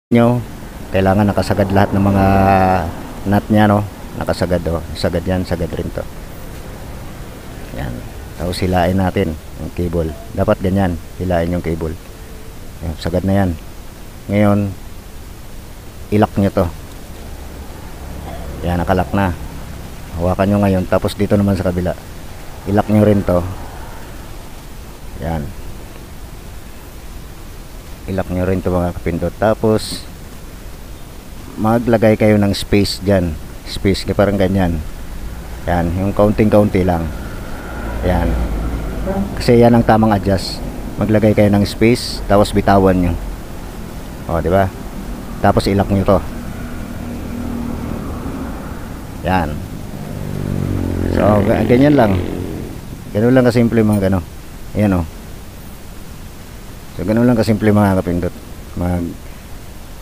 nyo, kailangan nakasagad lahat ng mga nut nya, no? Nakasagad, oh. Sagad yan, sagad rin to. Yan. Tapos hilain natin yung cable. Dapat ganyan, hilain yung cable. Yan, sagad na yan. Ngayon, ilak nyo to. Yan, nakalak na. Hawakan nyo ngayon. Tapos dito naman sa kabila, ilak nyo rin to. Yan. Ilak nyo rin to mga kapindot. Tapos maglagay kayo ng space dyan. Space kaya parang ganyan. Yan, yung kaunting-kaunti lang. Yan. Kasi yan ang tamang adjust. Maglagay kayo ng space, tapos bitawan nyo. O, di ba? Tapos ilak nyo to. Yan. So, ganyan lang. Ganun lang kasimple mga gano. Ayan o. So, ganun lang kasimple mga kapindot.